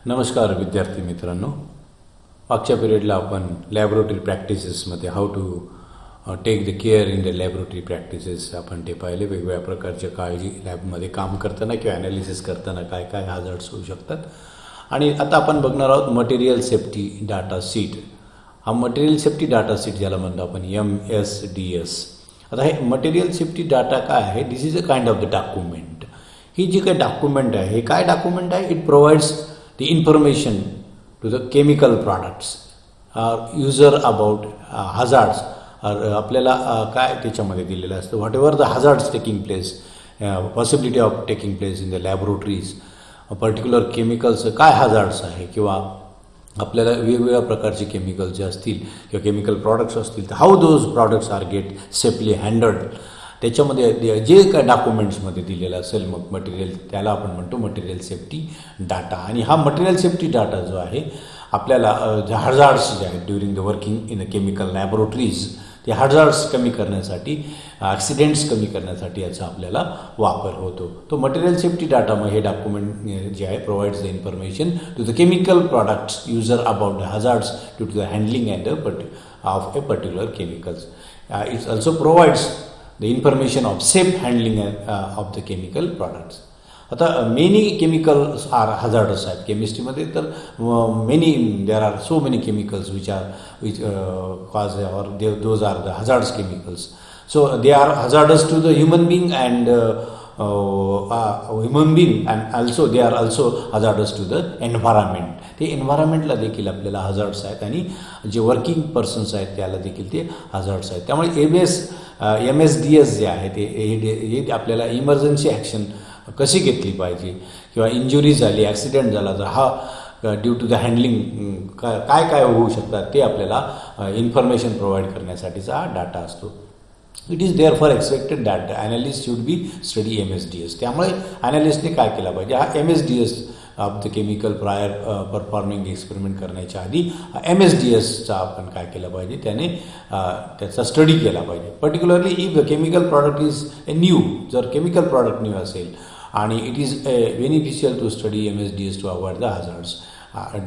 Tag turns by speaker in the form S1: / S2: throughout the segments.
S1: नमस्कार विद्यार्थी मित्रांनो, मागच्या पिरियडला आपण लॅबोरेटरी प्रॅक्टिसेसमध्ये how to take the care in the laboratory practices आपण ते पाहिले. वेगवेगळ्या प्रकारच्या काळजी लॅबमध्ये काम करताना किंवा ॲनालिसिस करताना काय काय हॅझार्ड्स होऊ शकतात. आणि आता आपण बघणार आहोत मटेरियल सेफ्टी डाटा सीट. हा मटेरियल सेफ्टी डाटा सीट ज्याला म्हणतो आपण MSDS. आता हे मटेरियल सेफ्टी डाटा काय आहे? This is a kind of the document. ही जी काही डॉक्युमेंट आहे, हे काय डॉक्युमेंट आहे? It provides the information to the chemical products user about hazards आपल्याला काय त्याच्यामध्ये दिलेलं असतं. Whatever the hazards taking place, possibility of taking place in the laboratories, particular chemicals काय हॅझार्ड्स आहे, किंवा आपल्याला वेगवेगळ्या प्रकारचे केमिकल जे असतील किंवा केमिकल प्रॉडक्ट्स असतील तर how those products are get safely handled, त्याच्यामध्ये जे काय डॉक्युमेंट्समध्ये दिलेलं असेल मग मटेरियल, त्याला आपण म्हणतो मटेरियल सेफ्टी डाटा. आणि हा मटेरियल सेफ्टी डाटा जो आहे आपल्याला जे हॅझार्ड्स जे आहेत during the working in the chemical laboratories, ते हॅझार्ड्स कमी करण्यासाठी, ॲक्सिडेंट्स कमी करण्यासाठी याचा आपल्याला वापर होतो. तो मटेरियल सेफ्टी डाटा मग हे डॉक्युमेंट जे आहे provides the information to the chemical products user about the hazards due to the handling of a particular chemicals. It's also provides the information of safe handling of the chemical products. आता many chemicals are hazardous आहेत केमिस्ट्रीमध्ये. तर there are so many chemicals which cause or those are the hazardous chemicals. So they are hazardous to the human being and also they are also hazardous to the environment. ते एन्व्हायरमेंटला देखील आपल्याला हॅझार्ड्स आहेत आणि जे working persons आहेत त्याला देखील ते हॅझार्ड्स आहेत. त्यामुळे MSDS जे आहे ते आपल्याला इमर्जन्सी ॲक्शन कशी घेतली पाहिजे, किंवा इंजुरी झाली, ॲक्सिडेंट झाला तर हा ड्यू टू द हँडलिंग काय काय होऊ शकतात ते आपल्याला इन्फॉर्मेशन प्रोव्हाइड करण्यासाठीचा हा डाटा असतो. It is there for expected that the analyst should be study MSDS. त्यामुळे ॲनालिस्टने काय केला पाहिजे, हा MSDS of the chemical prior performing experiment करण्याच्या आधी MSDSचा आपण काय केलं पाहिजे, त्याने त्याचा स्टडी केला पाहिजे. Particularly if the chemical product is a new, जर केमिकल प्रॉडक्ट न्यू असेल आणि it is beneficial to study MSDS to avoid the hazards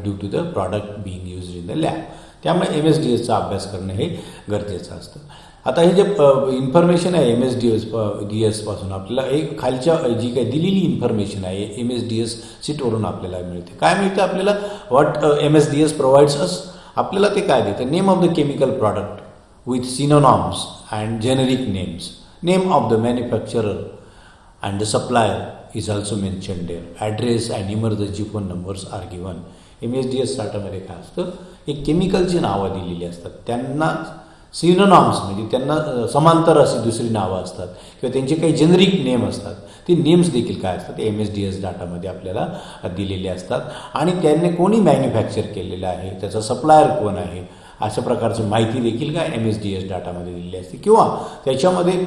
S1: due to the product being used in the lab. त्यामुळे MSDSचा अभ्यास करणे हे गरजेचं असतं. आता हे जे इन्फॉर्मेशन आहे MSDS पासून आपल्याला एक खालच्या जी काही दिलेली इन्फॉर्मेशन आहे MSDS सीटवरून आपल्याला मिळते. काय मिळतं आपल्याला? व्हॉट MSDS प्रोव्हाइड्स अस, आपल्याला ते काय देतं? Name of the chemical product with synonyms and generic names, name of the manufacturer and the supplier is also mention there, address and emergency phone numbers are given. MSDS डाटामध्ये काय असतं, एक केमिकलची नावं दिलेली असतात, त्यांना सिनोनॉम्स म्हणजे त्यांना समांतर अशी दुसरी नावं असतात किंवा त्यांचे काही जेनरिक नेम असतात. ते नेम्स देखील काय असतात MSDS डाटामध्ये आपल्याला दिलेले असतात. आणि त्यांनी कोणी मॅन्युफॅक्चर केलेलं आहे, त्याचा सप्लायर कोण आहे, अशा प्रकारची माहिती देखील काय MSDS डाटामध्ये दिलेली असते. किंवा त्याच्यामध्ये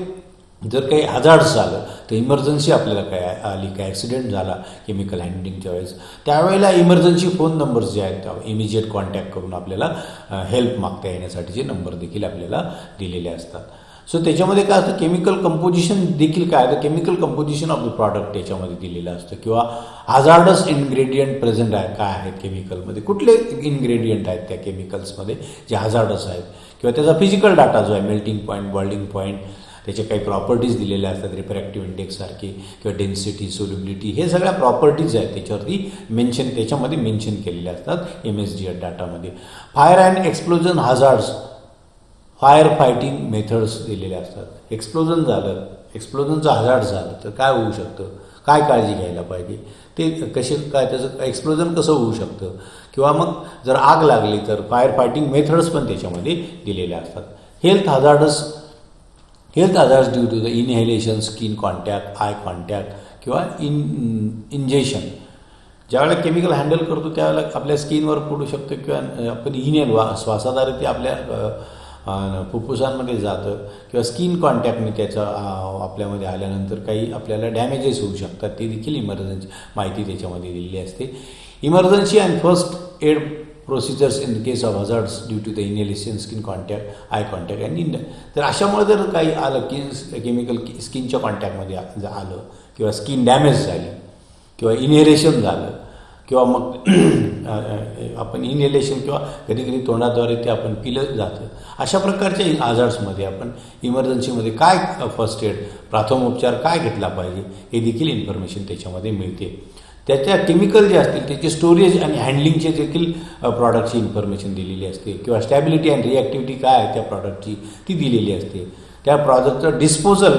S1: जर काही हॅझार्ड्स झालं तर इमर्जन्सी आपल्याला काय आली, काय ॲक्सिडेंट झाला केमिकल हँडलिंगच्या वेळेस, त्यावेळेला इमर्जन्सी फोन नंबर्स जे आहेत इमिजिएट कॉन्टॅक्ट करून आपल्याला हेल्प मागता येण्यासाठीचे नंबर देखील आपल्याला दिलेले असतात. सो त्याच्यामध्ये काय असतं, केमिकल कंपोजिशन देखील काय आहे, chemical composition of the product त्याच्यामध्ये दिलेलं असतं. किंवा हॅझार्डस इन्ग्रेडियंट प्रेझेंट आहे काय आहेत केमिकलमध्ये, कुठले इन्ग्रेडियंट आहेत त्या केमिकल्समध्ये जे हॅझार्डस आहेत, किंवा त्याचा फिजिकल डाटा जो आहे मेल्टिंग पॉईंट, बॉइलिंग पॉईंट, त्याचे काही प्रॉपर्टीज दिलेल्या असतात रिफ्रॅक्टिव्ह इंडेक्ससारखे किंवा डेन्सिटी, सोल्युबिलिटी, हे सगळ्या प्रॉपर्टीज आहेत त्याच्यावरती त्याच्यामध्ये मेन्शन केलेल्या असतात MSDS डाटामध्ये. Fire and explosion hazards, fire fighting methods दिलेले असतात. एक्सप्लोजनचं हॅझार्ड झालं तर काय होऊ शकतं, काय काळजी घ्यायला पाहिजे, ते कसे काय त्याचं एक्सप्लोजन कसं होऊ शकतं, किंवा मग जर आग लागली तर फायर फायटिंग मेथड्स पण त्याच्यामध्ये दिलेल्या असतात. Health hazards due to the inhalation, skin contact, eye contact किंवा इंजेक्शन. ज्यावेळेला केमिकल हँडल करतो त्यावेळेला आपल्या स्किनवर पडू शकतं, किंवा आपण श्वासाद्वारे ते आपल्या फुफ्फुसांमध्ये जातं, किंवा स्किन कॉन्टॅक्टने त्याचा आपल्यामध्ये आल्यानंतर काही आपल्याला डॅमेजेस होऊ शकतात. ते देखील इमर्जन्सी माहिती त्याच्यामध्ये दिलेली असते. Emergency and first aid procedures in the case of hazards due to the inhalation, skin contact, eye contact and तर अशामुळे जर काही आलं की केमिकल स्किनच्या कॉन्टॅक्टमध्ये आलं, किंवा स्किन डॅमेज झाली, किंवा इनहेलेशन झालं, किंवा मग आपण इनहेलेशन किंवा कधी कधी तोंडाद्वारे ते आपण पिलं जातं. अशा प्रकारच्या आजार्समध्ये आपण इमर्जन्सीमध्ये काय फर्स्ट एड प्राथमोपचार काय घेतला पाहिजे हे देखील इन्फॉर्मेशन त्याच्यामध्ये मिळते. त्याच्या केमिकल जे असतील त्याचे स्टोरेज आणि हँडलिंगचे देखील प्रॉडक्टची इन्फॉर्मेशन दिलेली असते किंवा स्टॅबिलिटी अँड रिॲक्टिव्हिटी काय आहे त्या प्रॉडक्टची ती दिलेली असते. त्या प्रॉडक्टचं डिस्पोजल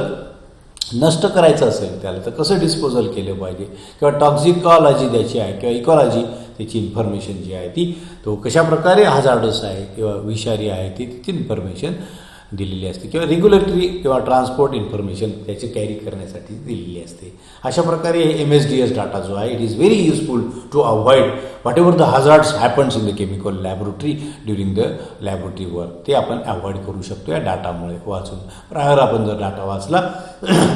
S1: नष्ट करायचं असेल त्याला तर कसं डिस्पोजल केलं पाहिजे किंवा टॉक्झिकॉलॉजी त्याची आहे किंवा इकॉलॉजी त्याची इन्फॉर्मेशन जी आहे ती तो कशाप्रकारे हजार्डस आहे किंवा विषारी आहे ती तिची इन्फॉर्मेशन दिलेली असते किंवा रेग्युलेटरी किंवा ट्रान्सपोर्ट इन्फॉर्मेशन त्याची कॅरी करण्यासाठी दिलेली असते. अशा प्रकारे MSDS डाटा जो आहे it is very useful to avoid whatever the hazards happens in the chemical laboratory during the laboratory work. ते आपण अवॉइड करू शकतो या डाटामुळे वाचून. प्रायर आपण जर डाटा वाचला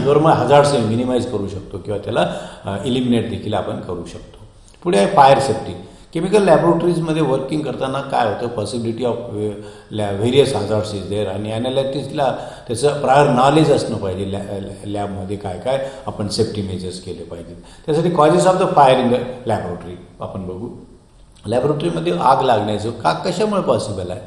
S1: तर मग हजार्ड्स मिनिमाइज करू शकतो किंवा त्याला इलिमिनेट देखील आपण करू शकतो. पुढे आहे फायर सेफ्टी. केमिकल लॅबोरेटरीजमध्ये वर्किंग करताना काय होतं possibility of various hazards is there आणि ॲनालिस्टला त्याचं प्रायर नॉलेज असणं पाहिजे लॅबमध्ये काय काय आपण सेफ्टी मेजर्स केले पाहिजेत. त्यासाठी causes of the fire in the laboratory आपण बघू. लॅबोरेटरीमध्ये आग लागण्याचं कशामुळे पॉसिबल आहे.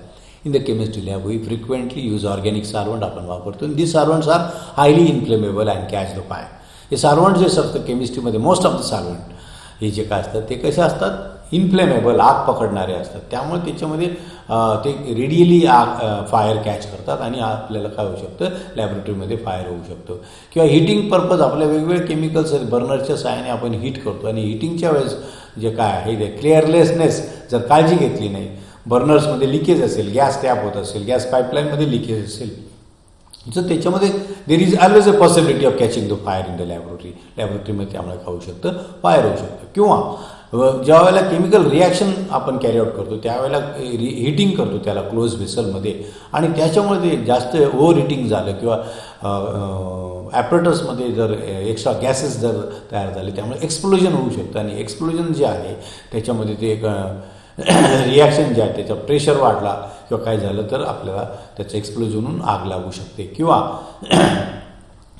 S1: In the chemistry lab we frequently use organic solvent आपण वापरतो. This solvents are highly inflammable and catch the fire. हे सॉल्व्हंट जे असतं केमिस्ट्रीमध्ये मोस्ट ऑफ द सॉल्व्हंट हे जे काय असतात ते कसे असतात इन्फ्लेमेबल आग पकडणारे असतात. त्यामुळे त्याच्यामध्ये ते रेडियली फायर कॅच करतात आणि आपल्याला काय होऊ शकतं लॅबोरेटरीमध्ये फायर होऊ शकतो. किंवा हिटिंग पर्पज आपल्या वेगवेगळे केमिकल्स बर्नरच्या सहाय्याने आपण हीट करतो आणि हिटिंगच्या वेळेस जे काय आहे ते क्लिअरलेसनेस जर काळजी घेतली नाही बर्नर्समध्ये लिकेज असेल गॅस टॅप होत असेल गॅस पाईपलाईनमध्ये लिकेज असेल तर त्याच्यामध्ये there is always a possibility of catching the fire in the laboratory. लॅबोरेटरीमध्ये त्यामुळे काय होऊ शकतं फायर होऊ शकतं. किंवा ज्या वेळेला केमिकल रिॲक्शन आपण कॅरी आउट करतो त्यावेळेला हिटिंग करतो त्याला क्लोज व्हेसलमध्ये आणि त्याच्यामुळे ते जास्त ओव्हर हिटिंग झालं किंवा ॲपरेटसमध्ये जर एक्स्ट्रा गॅसेस जर तयार झाले त्यामुळे एक्सप्लोजन होऊ शकतं आणि एक्सप्लोजन जे आहे त्याच्यामध्ये ते रिॲक्शन जे आहे त्याचा प्रेशर वाढला किंवा काय झालं तर आपल्याला त्याचं एक्सप्लोजन होऊन आग लागू शकते. किंवा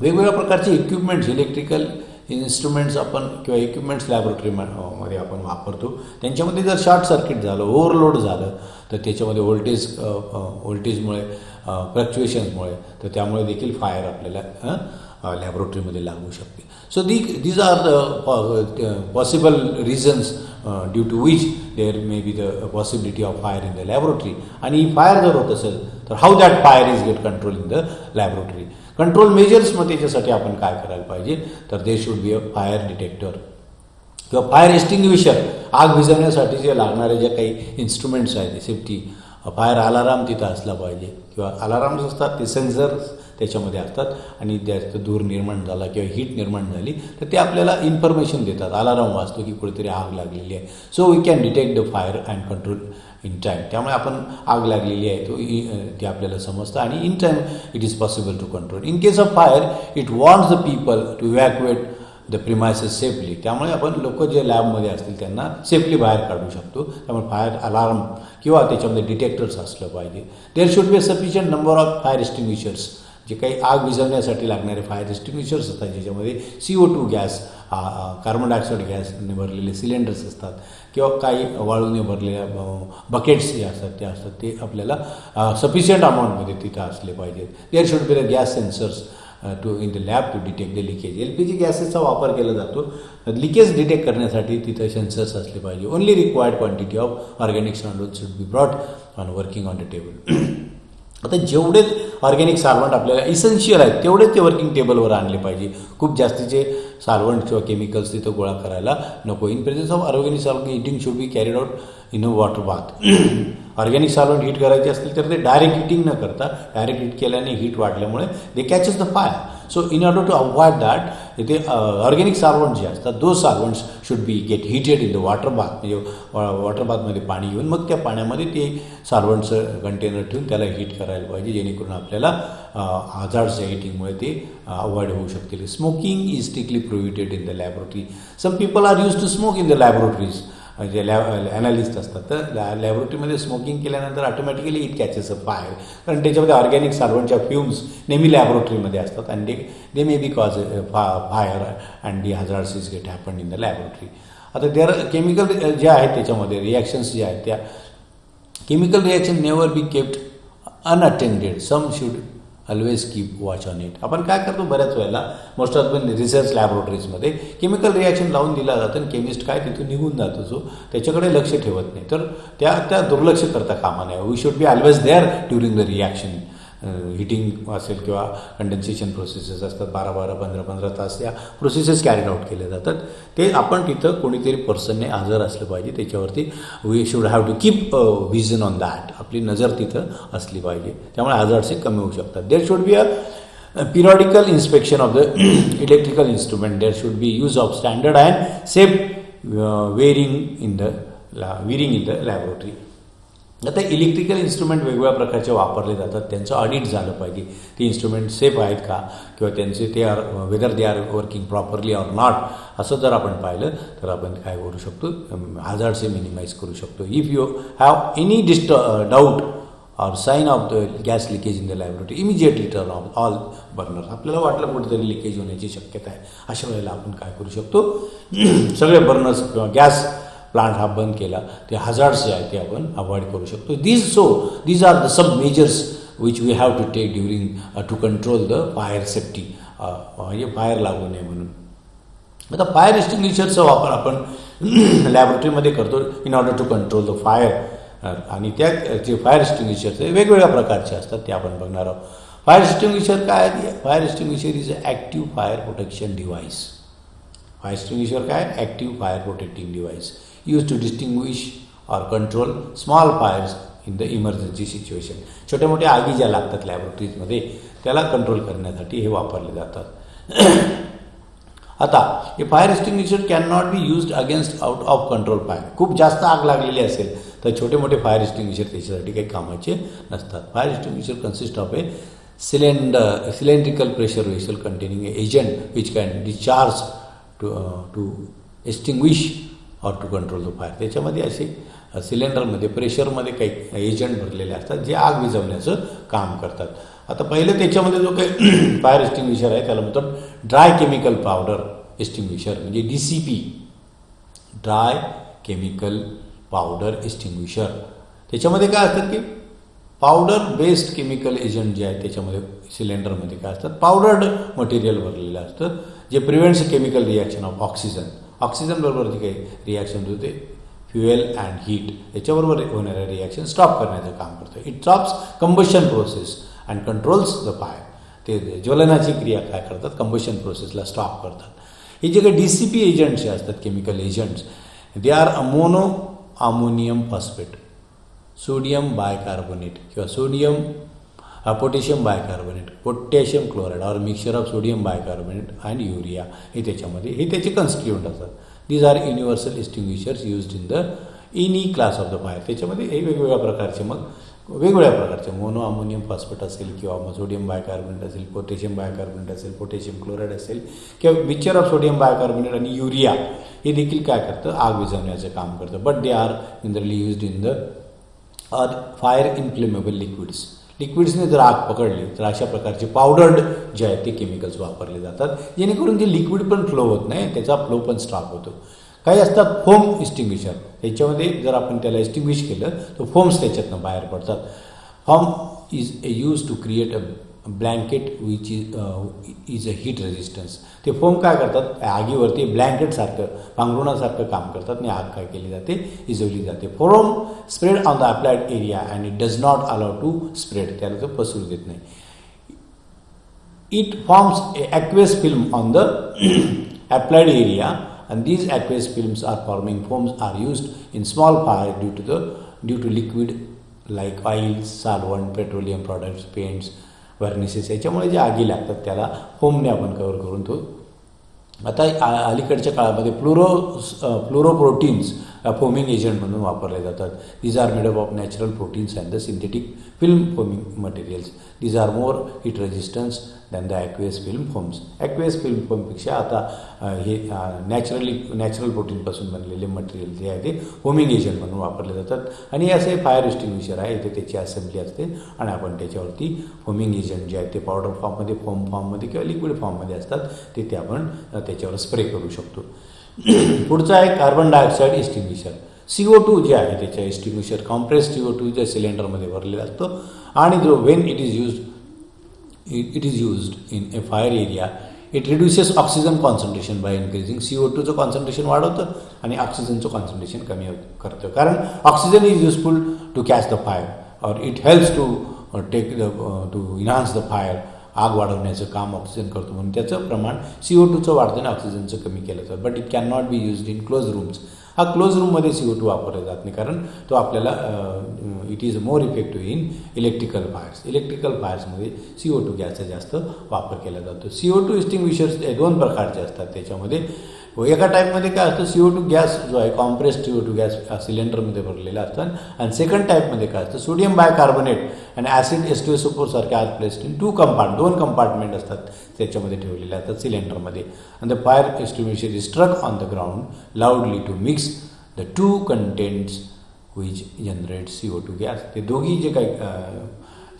S1: वेगवेगळ्या प्रकारचे इक्विपमेंट्स इलेक्ट्रिकल इन्स्ट्रुमेंट्स आपण किंवा इक्विपमेंट्स लॅबोरेटरीमध्ये आपण वापरतो त्यांच्यामध्ये जर शॉर्ट सर्किट झालं ओव्हरलोड झालं तर त्याच्यामध्ये व्होल्टेजमुळे फ्लक्च्युएशन्समुळे तर त्यामुळे देखील फायर आपल्याला लॅबोरेटरीमध्ये लागू शकते. So these are the possible reasons due to which there may be the possibility of fire in the laboratory. आणि फायर जर होत असेल तर how that fire is get control in the laboratory. Control मेजर्समध्ये त्याच्यासाठी आपण काय करायला पाहिजे तर they should be a fire detector किंवा फायर एक्स्टिंग्विशर. आग विझवण्यासाठी जे लागणारे जे काही इन्स्ट्रुमेंट्स आहेत सेफ्टी फायर अलाराम तिथं असला पाहिजे किंवा अलाराम्स असतात ते सेन्सर्स त्याच्यामध्ये असतात आणि जास्त धूर निर्माण झाला किंवा हीट निर्माण झाली तर ते आपल्याला इन्फॉर्मेशन देतात. अलाराम वाजतो की कुठेतरी आग लागलेली आहे. So we can detect the fire and control in time. त्यामुळे आपण आग लागलेली आहे ते आपल्याला समजतं आणि in time it is possible to control. In case of fire it wants the people to evacuate the premises safely. त्यामुळे आपण लोक जे लॅबमध्ये असतील त्यांना सेफली बाहेर काढू शकतो. त्यामुळे फायर अलार्म किंवा त्याच्यामध्ये डिटेक्टर्स असलं पाहिजे. There should be a sufficient number of fire extinguishers. जे काही आग विझवण्यासाठी लागणारे फायर एक्स्टिंग्विशर्स असतात ज्याच्यामध्ये CO2 गॅस कार्बन डायऑक्साईड गॅसने भरलेले सिलेंडर्स असतात किंवा काही वाळूने भरलेल्या बकेट्स जे असतात ते असतात ते आपल्याला सफिशियंट अमाऊंटमध्ये तिथं असले पाहिजेत. There should be the gas sensors to in the lab to detect the leakage. LPG गॅसेसचा वापर केला जातो. लिकेज डिटेक्ट करण्यासाठी तिथं सेन्सर्स असले पाहिजे. Only required quantity of organic solvent should be brought on working on the table. आता जेवढेच organic solvent आपल्याला इसेन्शियल आहेत तेवढेच ते वर्किंग टेबलवर आणले पाहिजे. खूप जास्तीचे सॉल्व्हंट किंवा केमिकल्स तिथं गोळा करायला नको. In presence of organic solvent heating should be carried out in a water bath. Organic solvent heat करायचे असतील तर ते डायरेक्ट हिटिंग न करता डायरेक्ट हीट केल्याने हीट वाढल्यामुळे they catches the fire. So in order to avoid that ते organic solvent जे असतात those solvents should be get heated in the water bath. म्हणजे वॉटर बाथमध्ये पाणी घेऊन मग त्या पाण्यामध्ये ते सॉल्व्हंटचं कंटेनर ठेवून त्याला हीट करायला पाहिजे जेणेकरून आपल्याला हजार्ड्सच्या हिटिंगमुळे ते अवॉइड होऊ शकतील. Smoking is strictly prohibited in the laboratory. Some people are use to smoke in the laboratories. जे ॲनालिस्ट असतात तर लॅबोरेटरीमध्ये स्मोकिंग केल्यानंतर automatically it catches a fire. कारण त्याच्यामध्ये ऑर्गॅनिक सॉल्व्हंटच्या फ्युम्स नेहमी लॅबोरेटरीमध्ये असतात आणि they may be cause fire and the hazards is get happen in the laboratory. आता देअर केमिकल ज्या आहेत त्याच्यामध्ये रिॲक्शन्स ज्या आहेत त्या chemical reaction never be kept unattended. Some should always keep watch on it. आपण काय करतो बऱ्याच वेळेला मोस्ट ऑफ द रिसर्च लॅबोरेटरीजमध्ये केमिकल रिॲक्शन लावून दिला जातं आणि केमिस्ट काय तिथून निघून जातो जो त्याच्याकडे लक्ष ठेवत नाही. तर त्या दुर्लक्ष करता कामा नये. We should be always there during the reaction. Heating असेल किंवा कंडेन्सेशन प्रोसेसेस असतात 12-12, 15-15 तास त्या प्रोसेसेस कॅरीड आउट केले जातात. ते आपण तिथं कोणीतरी पर्सनने हजर असलं पाहिजे. त्याच्यावरती we should have to keep vision on that. आपली नजर तिथं असली पाहिजे. त्यामुळे हजार्ड्स कमी होऊ शकतात. There should be a periodical inspection of the electrical instrument. There should be use of standard and safe wearing in the laboratory. आता इलेक्ट्रिकल इन्स्ट्रुमेंट वेगवेगळ्या प्रकारचे वापरले जातात. त्यांचं ऑडिट झालं पाहिजे. ते इन्स्ट्रुमेंट सेफ आहेत का किंवा त्यांचे ते are whether they are working properly or not. असं जर आपण पाहिलं तर आपण काय करू शकतो हजार्ड्स मिनिमाइज करू शकतो. If you have any doubt or sign of the gas leakage in the laboratory immediately turn off all burner. आपल्याला वाटलं कुठेतरी लिकेज होण्याची शक्यता आहे अशा वेळेला आपण काय करू शकतो सगळे बर्नर्स किंवा गॅस प्लांट हा बंद केला. ते हजार्ड्स जे आहेत ते आपण अवॉइड करू शकतो. These are the sub measures which we have to take during to control the fire safety. म्हणजे फायर लागू नये म्हणून. आता फायर एक्सटिंग्विशरचा वापर आपण लॅबोरेटरीमध्ये करतो in order to control the fire. आणि त्या जे फायर एक्सटिंग्विशर्स वेगवेगळ्या प्रकारचे असतात ते आपण बघणार आहोत. फायर एक्सटिंग्विशर काय आहे? Fire extinguisher is a active fire protection device. Fire extinguisher काय? Active fire protecting device used to distinguish or control small fires in the emergency situation. छोट्या मोठ्या आगी ज्या लागतात लॅबोरेटरीजमध्ये त्याला कंट्रोल करण्यासाठी हे वापरले जातात. आता हे fire extinguisher can not be used against out of control fire. खूप जास्त आग लागलेली असेल तर छोटे मोठे फायर एक्सटिंग्विशर त्याच्यासाठी काही कामाचे नसतात. Fire extinguisher consist of A cylindrical pressure vessel containing a agent which can discharge to extinguish और टू कंट्रोल द फायर. त्याच्यामध्ये असे सिलेंडरमध्ये प्रेशरमध्ये काही एजंट भरलेले असतात जे आग विझवण्याचं काम करतात. आता पहिलं त्याच्यामध्ये जो काही फायर एक्सटिंग्विशर आहे त्याला म्हणतात ड्राय केमिकल पावडर एक्सटिंग्विशर म्हणजे DCP, dry chemical powder extinguisher. त्याच्यामध्ये काय असतात की पावडर बेस्ड केमिकल एजंट जे आहे त्याच्यामध्ये सिलेंडरमध्ये काय असतात पावडर्ड मटेरियल भरलेलं असतं जे prevents chemical reaction of oxygen बरोबर जे काही रिॲक्शन होते फ्युएल अँड हीट याच्याबरोबर होणाऱ्या रिॲक्शन स्टॉप करण्याचं काम करतं. It stops combustion process and controls the fire. ते ज्वलनाची क्रिया काय करतात कंबशन प्रोसेसला स्टॉप करतात. हे जे काही DCP एजंट्स जे असतात chemical agents they are mono ammonium phosphate, sodium bicarbonate किंवा potassium bicarbonate, potassium chloride or mixture of sodium bicarbonate and urea हे त्याच्यामध्ये हे त्याचे कन्स्टिट्यूएंट असतात. These are universal extinguishers used in the any class of the fire. त्याच्यामध्ये हे वेगवेगळ्या प्रकारचे मग वेगवेगळ्या प्रकारचे मोनो अमोनियम फॉस्फेट असेल किंवा मग सोडियम बायकार्बोनेट असेल, पोटॅशियम बायकार्बोनेट असेल, पोटॅशियम क्लोराईड असेल किंवा मिक्सचर ऑफ सोडियम बायकार्बोनेट आणि युरिया हे देखील काय करतं आग विझवण्याचं काम करतं. But they are generally used in the fire inflammable लिक्विड्सने जर आग पकडली तर अशा प्रकारचे पावडर्ड जे आहेत ते केमिकल्स वापरले जातात जेणेकरून ते लिक्विड पण फ्लो होत नाही त्याचा फ्लो पण स्टॉप होतो. काही असतात फोम एक्सटिंग्विशर. याच्यामध्ये जर आपण त्याला एक्सटिंग्विश केलं तर फोम्स त्याच्यातनं बाहेर पडतात. Foam is use to create a blanket which is a heat resistance. ते फोम काय करतात आगीवरती ब्लँकेटसारखं पांघरुणासारखं काम करतात आणि आग काय केली जाते विझवली जाते. Foam spread on the applied area and it does not allow to spread. त्याला तो पसरू देत नाही. It forms aqueous film on the applied area and these aqueous films are forming foams are used in small fire due to liquid like oils, solvent, petroleum products, paints, varnishes याच्यामुळे जे आगी लागतात त्याला फोमने आपण कव्हर करून तो. आता अलीकडच्या काळामध्ये फ्लोरोप्रोटीन्स फोमिंग एजंट म्हणून वापरले जातात. These are made up of natural proteins and the synthetic film foaming materials. These are more heat resistance than the aqueous film foams. Aqueous film फोमपेक्षा आता हे नॅचरल प्रोटीनपासून बनलेले मटेरियल जे आहे ते फोमिंग एजंट म्हणून वापरले जातात. आणि हे असे फायर एक्सटिंग्विशर आहे इथे त्याची असेंब्ली असते आणि आपण त्याच्यावरती फोमिंग एजंट जे आहे ते पावडर फॉर्ममध्ये, फोम फॉर्ममध्ये किंवा लिक्विड फॉर्ममध्ये असतात ते आपण त्याच्यावर स्प्रे करू शकतो. पुढचा आहे कार्बन डायऑक्साईड एक्सटिंग्विशर. CO2 जे आहे त्याच्या एक्सटिंग्विशर कॉम्प्रेस CO2 ज्या सिलेंडरमध्ये भरलेला असतो आणि जो when it is used in a fire area it reduces oxygen concentration by increasing. CO2चं कॉन्सन्ट्रेशन वाढवतं आणि ऑक्सिजनचं कॉन्सन्ट्रेशन कमी करतं, कारण oxygen is useful to catch the fire or it helps to to enhance the fire. आग वाढवण्याचं काम ऑक्सिजन करतो म्हणून त्याचं प्रमाण CO2चं वाढतं आणि ऑक्सिजनचं कमी केलं जातं. But it can not be used in close rooms. हा क्लोज रूममध्ये CO2 वापरला जात नाही, कारण तो आपल्याला it is more effective in electrical fires. Electrical फायर्समध्ये CO2 गॅसचा जास्त वापर केला जातो. CO2 एक्सटिंग्विशर्स 2 प्रकारचे असतात त्याच्यामध्ये. एका टाईपमध्ये काय असतं, CO2 गॅस जो आहे कॉम्प्रेस्ड CO2 गॅस सिलेंडरमध्ये भरलेला असतात आणि सेकंड टाईपमध्ये काय असतं, सोडियम बायकार्बोनेट आणि ॲसिड H2SO4 सारखे आज प्लेस्ड इन 2 कंपार्टमेंट असतात त्याच्यामध्ये ठेवलेले असतात सिलेंडरमध्ये. आणि the fire extinguisher is struck on the ground loudly to mix the 2 contents which generate CO2 gas. ते दोघी जे काही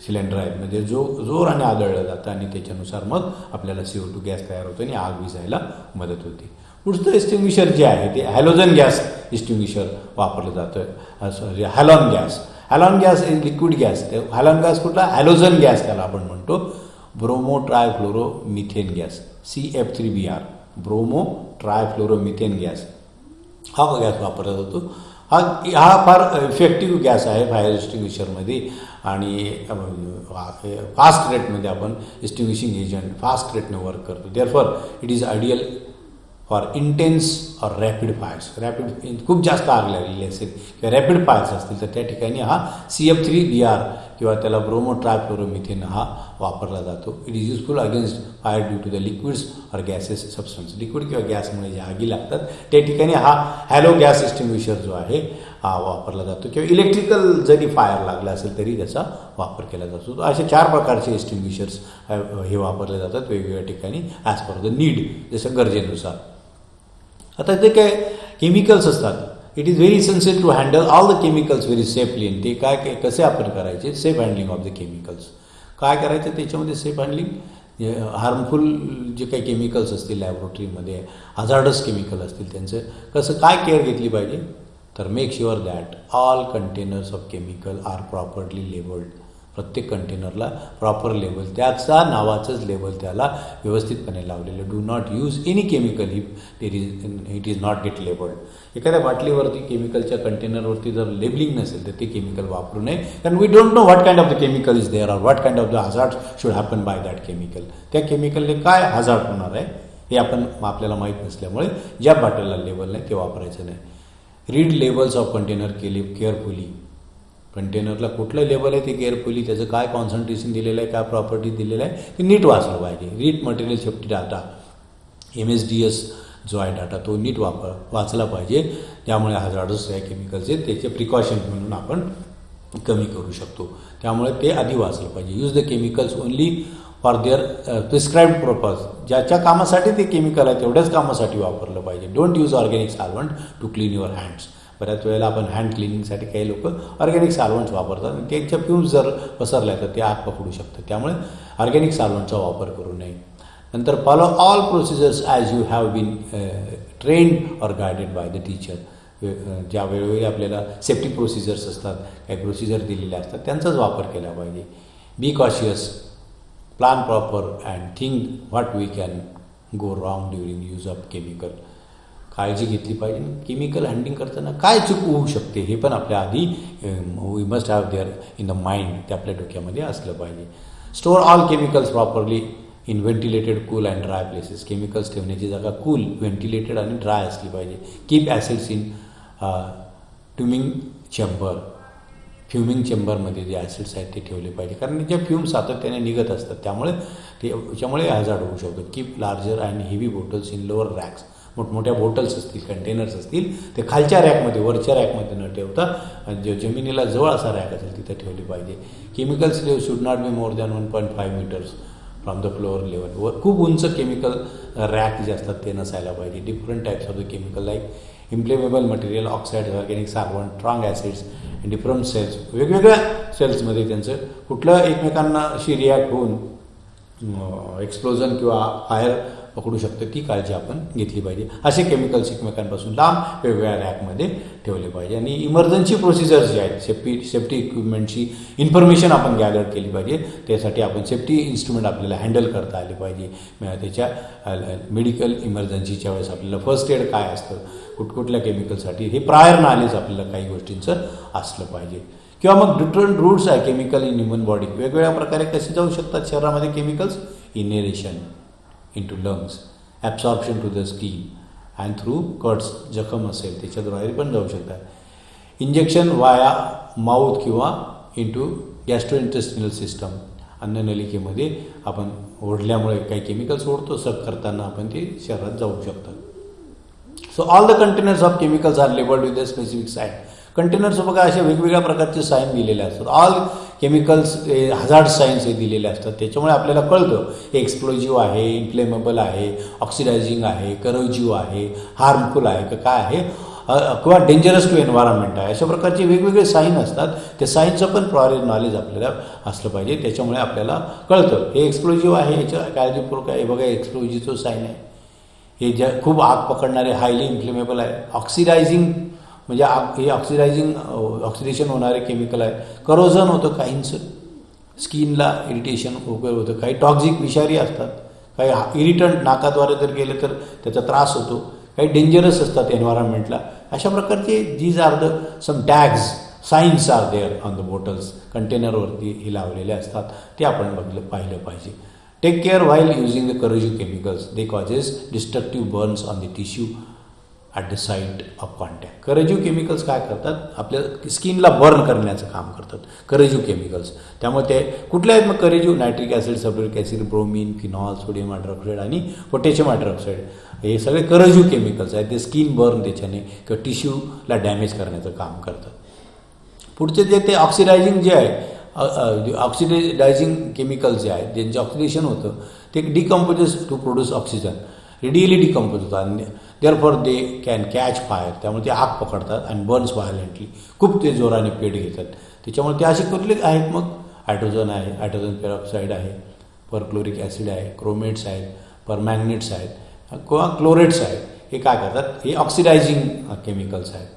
S1: सिलेंडर आहेत म्हणजे जोराने आदळलं जातं आणि त्याच्यानुसार मग आपल्याला CO2 गॅस तयार होतो आणि आग विझायला मदत होते. पुढचं एक्सटिंग्विशर जे आहे ते हॅलोजन गॅस एक्सटिंग्विशर वापरलं जातं. Halon gas is liquid gas. Halon gas कुठला, हॅलोजन गॅस त्याला आपण म्हणतो. Bromo trifluoromethane gas CF3BR, bromo trifluoromethane gas हा गॅस वापरला जातो. हा फार इफेक्टिव्ह गॅस आहे फायर एक्सटिंग्विशरमध्ये आणि फास्ट रेटमध्ये आपण एक्सटिंग्विशिंग एजंट फास्ट रेटने वर्क करतो. Therefore it is ideal for intense or rapid fires. खूप जास्त आग लागलेली असेल किंवा रॅपिड फायर्स असतील तर त्या ठिकाणी हा CF3BR किंवा त्याला ब्रोमो ट्रायफ्लोरोमिथेन हा वापरला जातो. It is useful against fire due to the liquids or gases substance. Liquid किंवा गॅसमुळे ज्या आगी लागतात त्या ठिकाणी हा हॅलो गॅस एक्सटिंग्विशर जो आहे हा वापरला जातो. किंवा इलेक्ट्रिकल जरी फायर लागला असेल तरी त्याचा वापर केला जातो. असे 4 प्रकारचे एक्सटिंग्विशर्स हे वापरले जातात वेगवेगळ्या ठिकाणी ॲज पर द नीड, जसं गरजेनुसार. आता जे काय केमिकल्स असतात, it is very essential to handle all the chemicals very safely. आणि ते काय कसे आपण करायचे, safe handling of the chemicals. काय करायचं त्याच्यामध्ये सेफ हँडलिंग, हार्मफुल जे काही केमिकल्स असतील लॅबोरेटरीमध्ये, हजार्डस केमिकल असतील त्यांचं कसं काय केअर घेतली पाहिजे, तर make sure that all containers of chemical are properly labelled. प्रत्येक कंटेनरला प्रॉपर लेबल, त्याचा नावाचंच लेबल त्याला व्यवस्थितपणे लावलेलं. Do not use any chemical if it is not gate labelled. एखाद्या बाटलीवरती केमिकलच्या कंटेनरवरती जर लेबलिंग नसेल तर ते केमिकल वापरू नये, कारण we don't know what kind of the chemical is there or what kind of the hazard should happen by that chemical. त्या केमिकलने काय हजार्ड होणार आहे हे आपल्याला माहीत नसल्यामुळे ज्या बाटलीला लेबल नाही ते वापरायचं नाही. Read labels of container carefully. कंटेनरला कुठलं लेबल आहे ते केअरफुली, त्याचं काय कॉन्सन्ट्रेशन दिलेलं आहे, काय प्रॉपर्टी दिलेलं आहे ते नीट वाचलं पाहिजे. Read material safety data, MSDS जो आहे डाटा तो नीट वाचला पाहिजे. त्यामुळे हजार्डस आहे केमिकल्स आहेत त्याचे प्रिकॉशन म्हणून आपण कमी करू शकतो. त्यामुळे ते आधी वाचलं पाहिजे. Use the chemicals only for their prescribed purpose. ज्याच्या कामासाठी ते केमिकल आहे तेवढ्याच कामासाठी वापरलं पाहिजे. Don't use organic solvent to clean your hands. बऱ्याच वेळेला आपण हँड क्लिनिंगसाठी काही लोक ऑर्गॅनिक सॉल्व्हंट्स वापरतात आणि त्यांच्या फ्यूम्स जर पसरल्या तर ते आग पकडू शकतात. त्यामुळे ऑर्गॅनिक सॉल्व्हंटचा वापर करू नये. नंतर follow all procedures as you have been trained or guided by the teacher. ज्या वेळोवेळी आपल्याला सेफ्टी प्रोसिजर्स असतात, काही प्रोसिजर दिलेल्या असतात त्यांचाच वापर केला पाहिजे. Be cautious, plan proper and think what we can go wrong during use of chemical. काळजी घेतली पाहिजे. केमिकल हँडलिंग करताना काय चूक होऊ शकते हे पण आपल्या आधी we must have there in the mind, ते आपल्या डोक्यामध्ये असलं पाहिजे. Store all chemicals properly in ventilated cool and dry places. Chemicals ठेवण्याची जागा कूल, व्हेंटिलेटेड आणि ड्राय असली पाहिजे. Keep acids in fuming chamber. Fuming चेंबरमध्ये जे ॲसिड्स आहेत ते ठेवले पाहिजे, कारण जे फ्युम्स सातत्याने निघत असतात त्यामुळे हॅझार्ड होऊ शकतो. Keep larger and heavy bottles in lower racks. मोठमोठ्या बॉटल्स असतील, कंटेनर्स असतील ते खालच्या रॅकमध्ये, वरच्या रॅकमध्ये न ठेवता जे जमिनीला जवळ असा रॅक असेल तिथे ठेवली पाहिजे. Chemicals level should not be more than 1.5 metres from the floor level. खूप उंच केमिकल रॅक जे असतात ते नसायला पाहिजे. Different types of the chemical like inflammable material, oxide, organic solvent, strong acids, different cells. वेगवेगळ्या सेल्समध्ये त्यांचं कुठलं एकमेकांना अशी रिॲक्ट होऊन एक्सप्लोजन किंवा फायर
S2: पकडू शकतं, ती काळजी आपण घेतली पाहिजे. असे केमिकल्स एकमेकांपासून लांब वेगवेगळ्या रॅकमध्ये ठेवले पाहिजे. आणि इमर्जन्सी प्रोसिजर्स जे आहेत, सेफ्टी इक्विपमेंटची इन्फॉर्मेशन आपण गॅदर केली पाहिजे. त्यासाठी आपण सेफ्टी इन्स्ट्रुमेंट आपल्याला हँडल करता आले पाहिजे. त्याच्या मेडिकल इमर्जन्सीच्या वेळेस आपल्याला फर्स्ट एड काय असतं, कुठकुठल्या केमिकलसाठी, हे प्रायर नॉलेज आपल्याला काही गोष्टींचं असलं पाहिजे. किंवा मग डिफरंट रूट्स आहे केमिकल इन ह्युमन बॉडी, वेगवेगळ्या प्रकारे कसे जाऊ शकतात शरीरामध्ये chemicals. Inhalation into lungs, absorption to the skin and through cuts, जखम असेल त्याच्याद्वारे पण जाऊ शकतात. इंजेक्शन वाया माउथ किंवा इंटू गॅस्ट्रोइंटेस्टिनल सिस्टम, अन्ननलिकेमध्ये आपण ओढल्यामुळे काही केमिकल्स ओढतो, सक करताना आपण ते शरीरात जाऊ शकतात. So all the containers of chemicals are labelled with a specific sign. Containers बघा अशा वेगवेगळ्या प्रकारचे साईन दिलेले असतात. ऑल केमिकल्स हजार्ड साईन्स हे दिलेले असतात. त्याच्यामुळे आपल्याला कळतं हे एक्सप्लोजिव्ह आहे, इन्फ्लेमेबल आहे, ऑक्सिडायझिंग आहे, करोजिव्ह आहे, हार्मफुल आहे का काय आहे, किंवा डेंजरस टू एन्व्हायरमेंट आहे. अशा प्रकारचे वेगवेगळे साईन असतात. त्या साईनचं पण प्रायर नॉलेज आपल्याला असलं पाहिजे. त्याच्यामुळे आपल्याला कळतं हे एक्सप्लोजिव्ह आहे, याच्या काळजीपूर्वक आहे. बघा एक्सप्लोजिव्हचं साईन आहे, हे ज्या खूप आग पकडणारे, हायली इन्फ्लेमेबल आहे. ऑक्सिडायझिंग म्हणजे हे ऑक्सिडेशन होणारे केमिकल आहे. करोजन होतं काहींचं, स्किनला इरिटेशन वगैरे होतं. काही टॉक्झिक विषारी असतात, काही इरिटंट नाकाद्वारे जर गेले तर त्याचा त्रास होतो, काही डेंजरस असतात एन्व्हायरमेंटला. अशा प्रकारचे these are the some tags, signs are there on the bottles, कंटेनरवरती हे लावलेले असतात. ते आपण पाहिलं पाहिजे. Take care while using the corrosive chemicals, they causes destructive burns on the tissue at the site of contact. Corrosive chemicals काय करतात, आपल्या स्किनला बर्न करण्याचं काम करतात करोजिव्ह केमिकल्स. त्यामुळे ते कुठले आहेत मग corrosive, nitric acid, sulphuric acid, bromine, phenol, sodium hydroxide आणि पोटॅशियम हायड्रॉक्साईड, हे सगळे करोजिव्ह केमिकल्स आहेत. ते स्किन बर्न त्याच्याने किंवा टिश्यूला डॅमेज करण्याचं काम करतात. पुढचे जे ते ऑक्सिडायझिंग जे आहे, ऑक्सिडायझिंग केमिकल्स जे आहेत ज्यांचे ऑक्सिडेशन होतं ते decomposes to produce oxygen, readily decompose होतात आणि therefore they can catch fire. त्यामुळे ते आग पकडतात आणि बर्न्स व्हायलेंटली, खूप ते जोराने पेट घेतात. त्याच्यामुळे ते असे कुठले आहेत मग, हायड्रोजन आहे, हायड्रोजन पेरॉक्साईड आहे, परक्लोरिक ॲसिड आहे, क्रोमेट्स आहेत, परमॅग्नेट्स आहेत किंवा क्लोरेट्स आहेत. हे काय करतात, हे ऑक्सिडायझिंग केमिकल्स आहेत.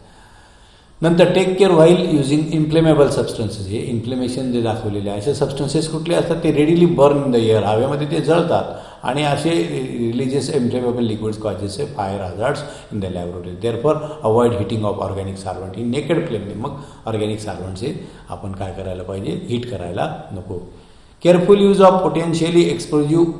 S2: नंतर take care while using inflammable substances, हे इन्फ्लेमेशन जे दाखवलेले आहे असे सबस्टन्सेस कुठले असतात, ते readily burn in the air, हवेमध्ये ते जळतात आणि असे religious inflammable liquids causes fire hazards in the laboratory. Therefore avoid heating of organic solvent. ही नेकेड फ्लेमने मग ऑर्गॅनिक सॉल्व्हंट्स हे आपण काय करायला पाहिजे, हीट करायला नको. Careful use of potentially explosive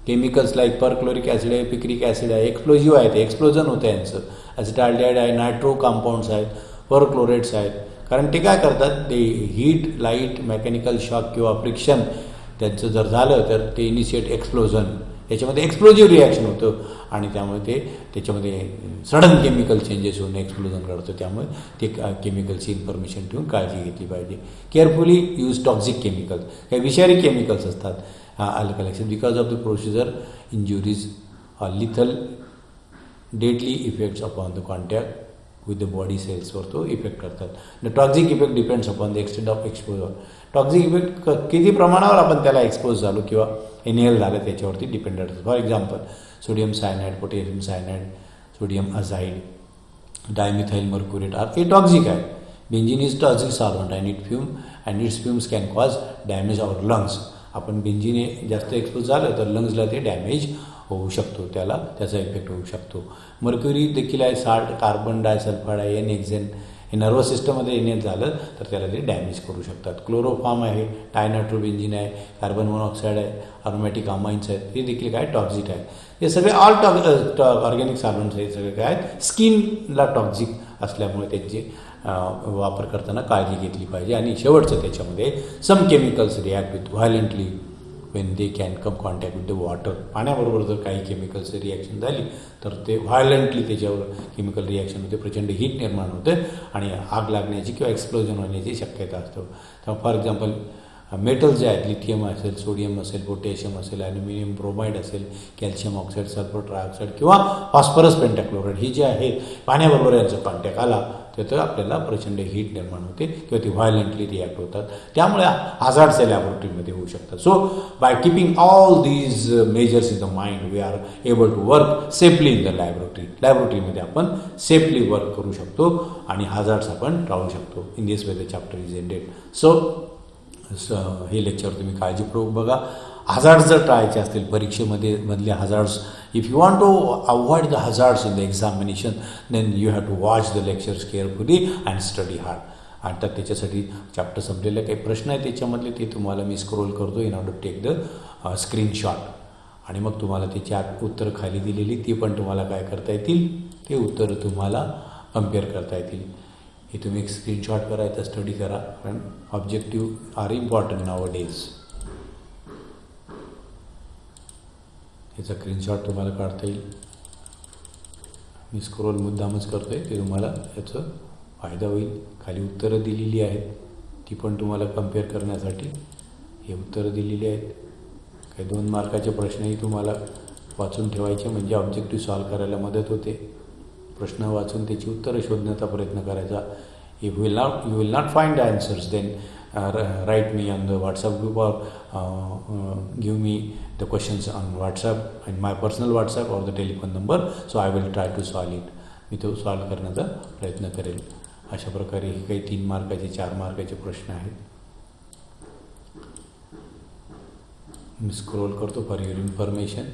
S2: chemicals like perchloric acid आहे, पिक्रिक ॲसिड आहे, एक्सप्लोजिव्ह आहे, ते एक्सप्लोजन होतं यांचं, ॲसिटाल्डिहाइड आहे, नायट्रो कंपाऊंड्स आहेत, परक्लोरेट्स आहेत. कारण ते काय करतात, ते हीट, लाईट, मेकॅनिकल शॉक किंवा फ्रिक्शन त्यांचं जर झालं तर ते इनिशिएट एक्सप्लोजन, याच्यामध्ये एक्सप्लोजिव्ह रिॲक्शन होतं आणि त्यामुळे ते त्याच्यामध्ये सडन केमिकल चेंजेस होऊन एक्सप्लोजन घडतं. त्यामुळे ते केमिकलची इन्फॉर्मेशन ठेवून काळजी घेतली पाहिजे. केअरफुली यूज टॉक्झिक केमिकल्स, काही विषारी केमिकल्स असतात, आलं collection because of the procedure injuries or lethal deadly effects upon the contact with the body सेल्सवर तो इफेक्ट करतात. The toxic effect depends upon the extent of exposure. Toxic effect किती प्रमाणावर आपण त्याला एक्सपोज झालो किंवा इनहेल झालं त्याच्यावरती डिपेंडेंट असतो. For example sodium cyanide, potassium cyanide, sodium azide, dimethyl mercurate हे टॉक्झिक आहे. Benzene is toxic solvent and its fumes can cause damage our lungs. आपण बेंझिने जास्त एक्सपोज झालं तर लंग्सला ते डॅमेज होऊ शकतो, त्याचा इफेक्ट होऊ शकतो. मर्क्युरी देखील आहे, साल्ट, कार्बन डायसल्फाईड आहे, NHN हे नर्वस सिस्टममध्ये इनहेल झालं तर त्याला ते डॅमेज करू शकतात. क्लोरोफॉर्म आहे, टायनायट्रोबेन्झिन आहे, कार्बन मोनॉक्साईड आहे, अरोमॅटिक अमाइन्स आहेत, हे देखील काय टॉक्झिक आहे. हे सगळे ऑल ऑर्गॅनिक सॉल्व्हंट्स हे सगळे काय आहेत, स्किनला टॉक्झिक असल्यामुळे त्यांची वापर करताना काळजी घेतली पाहिजे. आणि शेवटचं त्याच्यामध्ये some chemicals react with violently when they can come contact with the water. पाण्याबरोबर जर काही केमिकल्सची रिॲक्शन झाली तर ते व्हायलंटली त्याच्यावर केमिकल रिॲक्शन होते, प्रचंड हीट निर्माण होते आणि आग लागण्याची किंवा एक्सप्लोजन होण्याची शक्यता असते. तर फॉर एक्झाम्पल मेटल्स जे आहेत, लिथियम असेल, सोडियम असेल, पोटॅशियम असेल, ॲल्युमिनियम ब्रोमाइड असेल, कॅल्शियम ऑक्साईड, सल्फर ट्रायऑक्साईड किंवा फॉस्फरस पेंटॅक्लोराईड, ही जे आहे पाण्याबरोबर यांचा कॉन्टॅक्ट आला तिथं आपल्याला प्रचंड हीट निर्माण होते किंवा ती व्हायलंटली रिॲक्ट होतात. त्यामुळे हजार्ड्स या लॅबोरेटरीमध्ये होऊ शकतात. So by keeping all these measures in the mind we are able to work safely in the लॅबोरेटरीमध्ये आपण सेफली वर्क करू शकतो आणि हजार्ड्स आपण टाळू शकतो. In this way the chapter is ended. So हे लेक्चर तुम्ही काळजीपूर्वक बघा. हजार्ड्स जर टाळायचे असतील परीक्षेमध्ये मधले hazards, if you want to avoid the hazards in the examination then you have to watch the lectures carefully and study hard. आता त्याच्यासाठी चॅप्टर संपलेले काही प्रश्न आहेत त्याच्यामधले ते तुम्हाला मी स्क्रोल करतो in order take the screenshot आणि मग तुम्हाला त्याची आत उत्तरं खाली दिलेली ती पण तुम्हाला काय करता येतील, ते उत्तर तुम्हाला कम्पेअर करता येतील. हे तुम्ही एक स्क्रीनशॉट करायचा, स्टडी करा, कारण objective are important nowadays. याचा स्क्रीनशॉट तुम्हाला काढता येईल. मी स्क्रोल मुद्दामच करतो आहे, ते तुम्हाला याचं फायदा होईल. खाली उत्तरं दिलेली आहेत ती पण तुम्हाला कम्पेअर करण्यासाठी हे उत्तरं दिलेली आहेत. काही 2 मार्काचे प्रश्नही तुम्हाला वाचून ठेवायचे म्हणजे ऑब्जेक्टिव्ह सॉल्व करायला मदत होते. प्रश्न वाचून त्याची उत्तरं शोधण्याचा प्रयत्न करायचा. If you will not find the answers then write me on the WhatsApp group or give me the questions on WhatsApp and my personal WhatsApp or the telephone number, so I will try to solve it. मी तो solve करण्याचा प्रयत्न करेल. अशा प्रकारे हे काही 3 मार्काचे 4 मार्काचे प्रश्न आहेत. मी स्क्रोल करतो फॉर युअर इन्फॉर्मेशन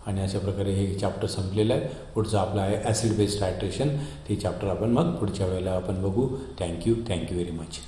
S2: आणि अशा प्रकारे हे चॅप्टर संपलेलं आहे. पुढचं आपलं आहे ॲसिड बेस्ड टायट्रेशन. ते चॅप्टर आपण मग पुढच्या वेळेला आपण बघू. Thank you very much.